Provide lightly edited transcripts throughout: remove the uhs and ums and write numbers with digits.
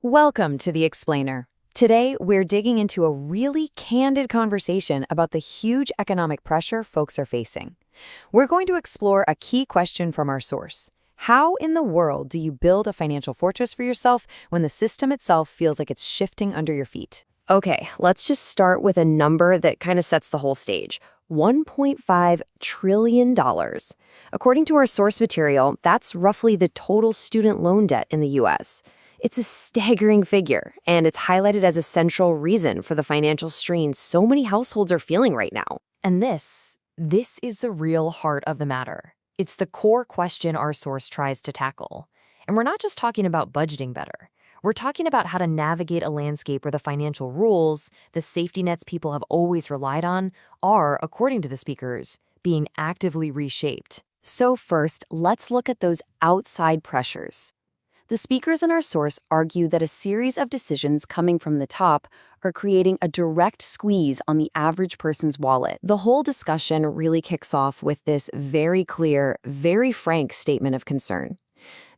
Welcome to The Explainer. Today, we're digging into a really candid conversation about the huge economic pressure folks are facing. We're going to explore a key question from our source. How in the world do you build a financial fortress for yourself when the system itself feels like it's shifting under your feet? Okay, let's just start with a number that kind of sets the whole stage. $1.5 trillion. According to our source material, that's roughly the total student loan debt in the U.S. It's a staggering figure, and it's highlighted as a central reason for the financial strain so many households are feeling right now. And this is the real heart of the matter. It's the core question our source tries to tackle. And we're not just talking about budgeting better. We're talking about how to navigate a landscape where the financial rules, the safety nets people have always relied on, are, according to the speakers, being actively reshaped. So first, let's look at those outside pressures. The speakers in our source argue that a series of decisions coming from the top are creating a direct squeeze on the average person's wallet. The whole discussion really kicks off with this very clear, very frank statement of concern.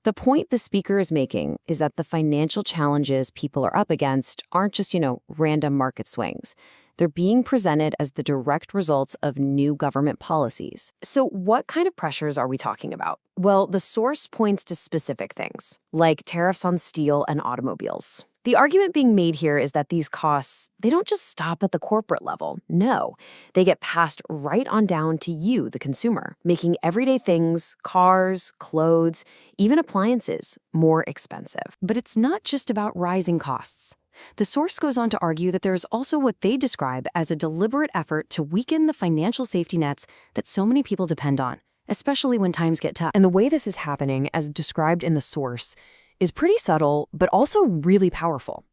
The point the speaker is making is that the financial challenges people are up against aren't just, random market swings. They're being presented as the direct results of new government policies. So what kind of pressures are we talking about? Well, the source points to specific things, like tariffs on steel and automobiles. The argument being made here is that these costs, they don't just stop at the corporate level. No, they get passed right on down to you, the consumer, making everyday things, cars, clothes, even appliances, more expensive. But it's not just about rising costs. The source goes on to argue that there is also what they describe as a deliberate effort to weaken the financial safety nets that so many people depend on, especially when times get tough. And the way this is happening, as described in the source, is pretty subtle, but also really powerful.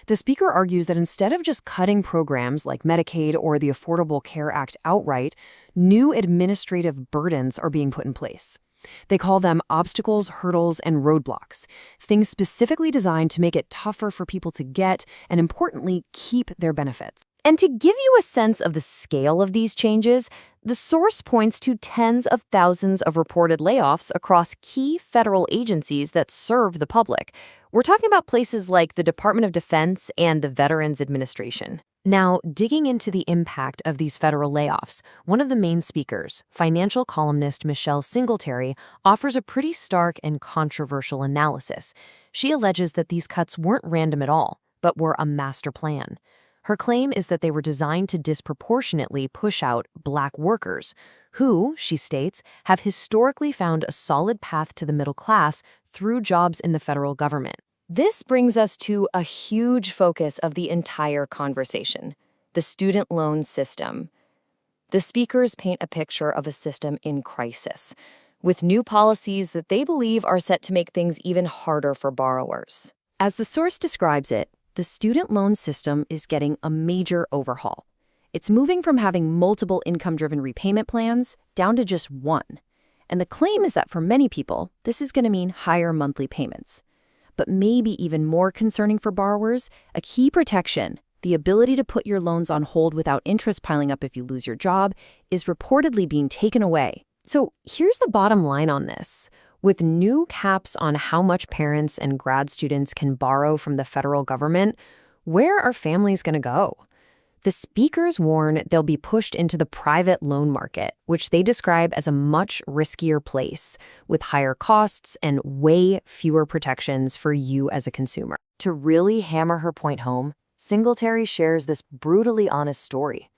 The speaker argues that instead of just cutting programs like Medicaid or the Affordable Care Act outright, new administrative burdens are being put in place. They call them obstacles, hurdles, and roadblocks, things specifically designed to make it tougher for people to get and, importantly, keep their benefits. And to give you a sense of the scale of these changes, the source points to tens of thousands of reported layoffs across key federal agencies that serve the public. We're talking about places like the Department of Defense and the Veterans Administration. Now, digging into the impact of these federal layoffs, one of the main speakers, financial columnist Michelle Singletary, offers a pretty stark and controversial analysis. She alleges that these cuts weren't random at all, but were a master plan. Her claim is that they were designed to disproportionately push out Black workers, who, she states, have historically found a solid path to the middle class through jobs in the federal government. This brings us to a huge focus of the entire conversation, the student loan system. The speakers paint a picture of a system in crisis, with new policies that they believe are set to make things even harder for borrowers. As the source describes it, the student loan system is getting a major overhaul. It's moving from having multiple income-driven repayment plans down to just one. And the claim is that for many people, this is going to mean higher monthly payments. But maybe even more concerning for borrowers, a key protection, the ability to put your loans on hold without interest piling up if you lose your job, is reportedly being taken away. So here's the bottom line on this. With new caps on how much parents and grad students can borrow from the federal government, where are families going to go? The speakers warn they'll be pushed into the private loan market, which they describe as a much riskier place, with higher costs and way fewer protections for you as a consumer. To really hammer her point home, Singletary shares this brutally honest story.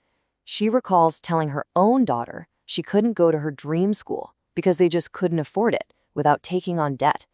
She recalls telling her own daughter she couldn't go to her dream school because they just couldn't afford it without taking on debt.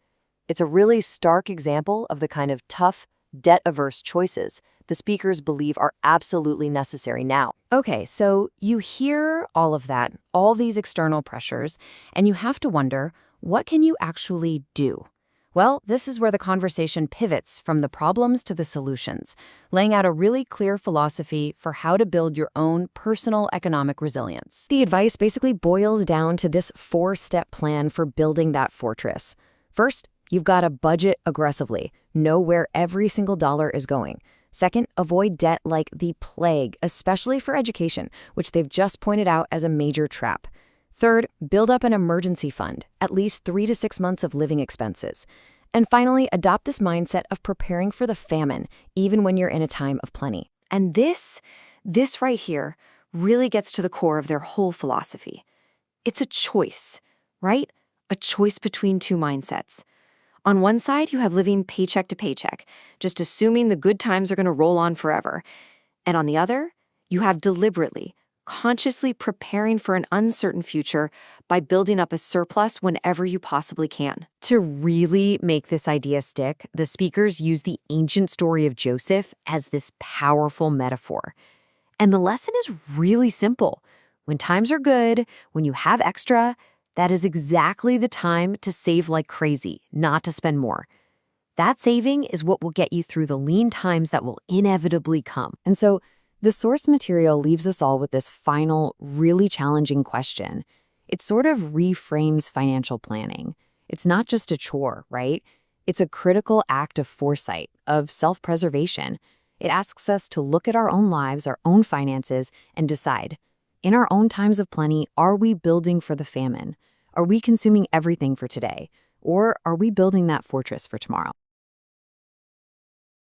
It's a really stark example of the kind of tough, debt-averse choices the speakers believe are absolutely necessary now. Okay, so you hear all of that, all these external pressures, and you have to wonder, what can you actually do? Well, this is where the conversation pivots from the problems to the solutions, laying out a really clear philosophy for how to build your own personal economic resilience. The advice basically boils down to this 4-step plan for building that fortress. First, you've got to budget aggressively, know where every single dollar is going. Second, avoid debt like the plague, especially for education, which they've just pointed out as a major trap. Third, build up an emergency fund, at least 3 to 6 months of living expenses. And finally, adopt this mindset of preparing for the famine, even when you're in a time of plenty. And this right here really gets to the core of their whole philosophy. It's a choice, right? A choice between two mindsets. On one side, you have living paycheck to paycheck, just assuming the good times are going to roll on forever. And on the other, you have deliberately, consciously preparing for an uncertain future by building up a surplus whenever you possibly can. To really make this idea stick, the speakers use the ancient story of Joseph as this powerful metaphor. And the lesson is really simple. When times are good, when you have extra, that is exactly the time to save like crazy, not to spend more. That saving is what will get you through the lean times that will inevitably come. And so the source material leaves us all with this final, really challenging question. It sort of reframes financial planning. It's not just a chore, right? It's a critical act of foresight, of self-preservation. It asks us to look at our own lives, our own finances, and decide, in our own times of plenty, are we building for the famine? Are we consuming everything for today? Or are we building that fortress for tomorrow?